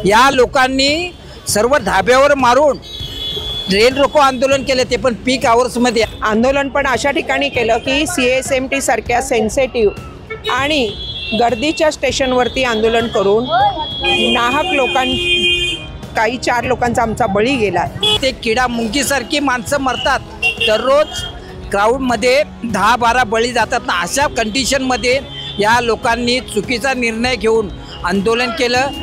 या लोकांनी सर्व धाब्यावर मारून रेल रोको आंदोलन केले, ते पण पीक आवर्समध्ये आंदोलन पण अशा ठिकाणी केलं की CSMT सारख्या सेन्सिटिव्ह आणि गर्दीच्या स्टेशनवरती आंदोलन करून नाहक काही 4 लोकांचा आमचा बळी गेला। ते किडा मुंगीसारखी माणसं मरतात, दररोज क्राऊडमध्ये 10-12 बळी जातात ना। अशा कंडिशनमध्ये या लोकांनी चुकीचा निर्णय घेऊन आंदोलन केलं।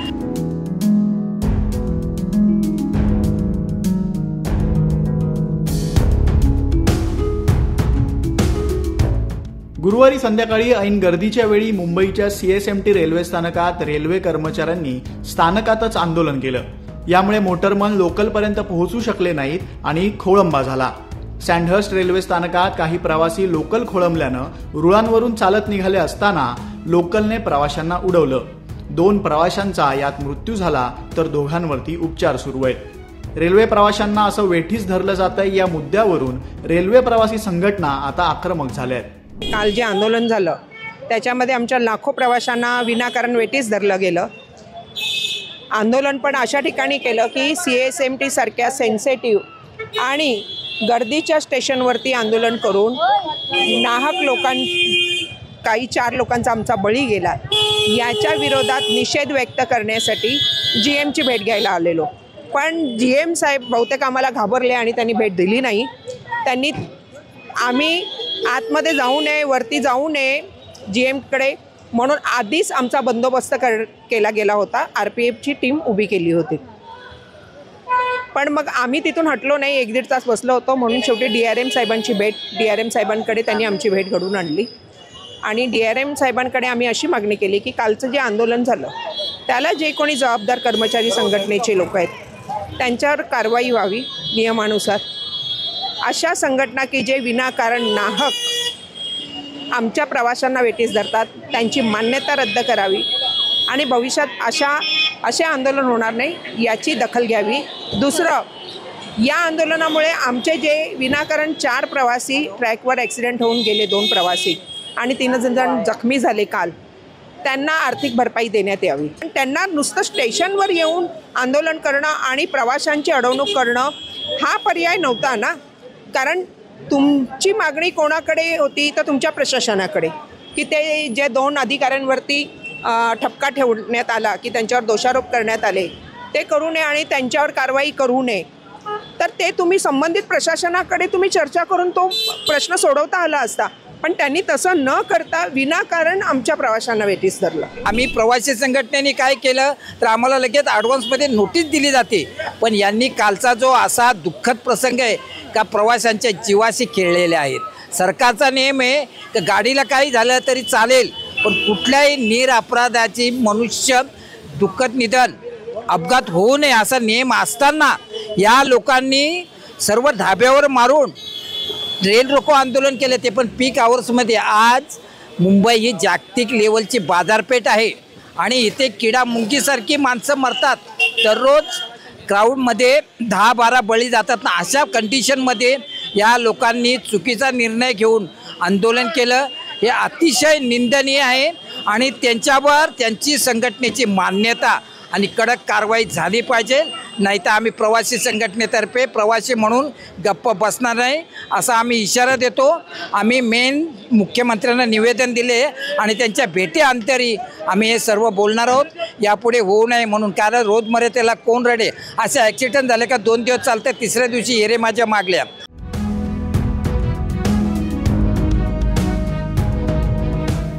गुरुवारी संध्याकाळी ऐन गर्दीच्या वेळी मुंबईच्या CSMT रेल्वे स्थानकात रेल्वे कर्मचाऱ्यांनी स्थानकातच आंदोलन केलं। यामुळे मोटरमन लोकलपर्यंत पोहोचू शकले नाहीत आणि खोळंबा झाला। सँडहर्स्ट रेल्वे स्थानकात काही प्रवासी लोकल खोळंबल्यानं रुळांवरून चालत निघाले असताना लोकलने प्रवाशांना उडवलं। 2 प्रवाशांचा यात मृत्यू झाला तर दोघांवरती उपचार सुरू आहेत। रेल्वे प्रवाशांना असं वेठीस धरलं जातंय, या मुद्द्यावरून रेल्वे प्रवासी संघटना आता आक्रमक झाल्या आहेत। काल जे आंदोलन झालं त्याच्यामध्ये आमच्या लाखो प्रवाशांना विनाकारण वेठीस धरलं गेलं। आंदोलन पण अशा ठिकाणी केलं की CSMT सारख्या सेन्सिटिव्ह आणि गर्दीच्या स्टेशनवरती आंदोलन करून नाहक काही 4 लोकांचा आमचा बळी गेला। याच्या विरोधात निषेध व्यक्त करण्यासाठी GMची भेट घ्यायला आलेलो, पण GM साहेब बहुतेक आम्हाला घाबरले आणि त्यांनी भेट दिली नाही। त्यांनी आम्ही आतमध्ये जाऊ नये, वरती जाऊ नये GMकडे म्हणून आधीच आमचा बंदोबस्त केला गेला होता। RPFची टीम उभी केली होती, पण मग आम्ही तिथून हटलो नाही। 1-1.5 तास बसलो होतो, म्हणून शेवटी DRM साहेबांची भेट, DRM साहेबांकडे त्यांनी आमची भेट घडवून आणली आणि DRM साहेबांकडे आम्ही अशी मागणी केली की कालचं जे आंदोलन झालं त्याला जे कोणी जबाबदार कर्मचारी संघटनेचे लोक आहेत त्यांच्यावर कारवाई व्हावी नियमानुसार। अशा संघटना की जे विनाकारण नाहक आमच्या प्रवाशांना वेठीस धरतात त्यांची मान्यता रद्द करावी आणि भविष्यात असे आंदोलन होणार नाही याची दखल घ्यावी। दुसरं, या आंदोलनामुळे आमचे जे विनाकारण 4 प्रवासी ट्रॅकवर ॲक्सिडेंट होऊन गेले, 2 प्रवासी आणि 3 जण जखमी झाले काल, त्यांना आर्थिक भरपाई देण्यात यावी। त्यांना नुसतं स्टेशनवर येऊन आंदोलन करणं आणि प्रवाशांची अडवणूक करणं हा पर्याय नव्हता ना, कारण तुमची मागणी कोणाकडे होती तर तुमच्या प्रशासनाकडे की ते जे 2 अधिकाऱ्यांवरती ठपका ठेवण्यात आला की त्यांच्यावर दोषारोप करण्यात आले ते करू नये आणि त्यांच्यावर कारवाई करू नये, तर ते तुम्ही संबंधित प्रशासनाकडे तुम्ही चर्चा करून तो प्रश्न सोडवता आला असता, पण त्यांनी तसं न करता विनाकारण आमच्या प्रवाशांना वेठीस धरलं। आम्ही प्रवासी संघटनेने काय केलं तर आम्हाला लगेच ॲडव्हान्समध्ये नोटीस दिली जाते, पण यांनी कालचा जो असा दुःखद प्रसंग आहे का प्रवाशांच्या जीवाशी खेळलेले आहेत। सरकारचा नियम आहे की गाडीला काही झालं तरी चालेल, पण कुठल्याही निरपराधाची मनुष्य दुःखद निधन अपघात होऊ नये असा नियम असताना या लोकांनी सर्व धाब्यावर मारून रेल रोको आंदोलन केले, ते पण पीक आवर्समध्ये। आज मुंबई ही जागतिक लेवलची बाजारपेठ आहे आणि इथे किडा मुंगीसारखी माणसं मरतात, दररोज क्राऊडमध्ये 10-12 बळी जातात ना। अशा कंडिशनमध्ये या लोकांनी चुकीचा निर्णय घेऊन आंदोलन केलं, हे अतिशय निंदनीय आहे आणि त्यांच्यावर त्यांची संघटनेची मान्यता आणि कडक कारवाई झाली पाहिजे, नाहीतर आम्ही प्रवासी संघटनेतर्फे प्रवासी म्हणून गप्प बसणार नाही असा आम्ही इशारा देतो। आम्ही मुख्यमंत्र्यांना निवेदन दिले आणि त्यांच्या भेटीअंतरी आम्ही हे सर्व बोलणार आहोत, यापुढे होऊ नये म्हणून। कारण रोजमर्यादेला कोण रडे, असे ॲक्सिडेंट झाले का 2 दिवस चालते, 3ऱ्या दिवशी येरे माझ्या मागल्या।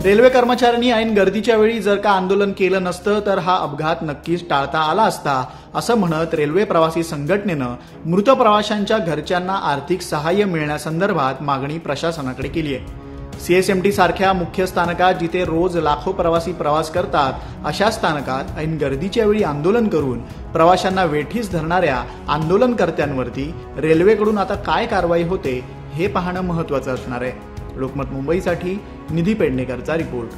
रेल्वे कर्मचाऱ्यांनी ऐन गर्दीच्या वेळी जर का आंदोलन केलं नसतं तर हा अपघात नक्कीच टाळता आला असता, असं म्हणत रेल्वे प्रवासी संघटनेनं मृत प्रवाशांच्या घरच्यांना आर्थिक सहाय्य मिळण्यासंदर्भात मागणी प्रशासनाकडे केली आहे। CSMT सारख्या मुख्य स्थानकात जिथे रोज लाखो प्रवासी प्रवास करतात अशा स्थानकात ऐन गर्दीच्या वेळी आंदोलन करून प्रवाशांना वेठीस धरणाऱ्या आंदोलनकर्त्यांवरती रेल्वेकडून आता काय कारवाई होते हे पाहणं महत्त्वाचं असणार आहे। लोकमत मुंबईसाठी निधी पेडणेकरचा रिपोर्ट।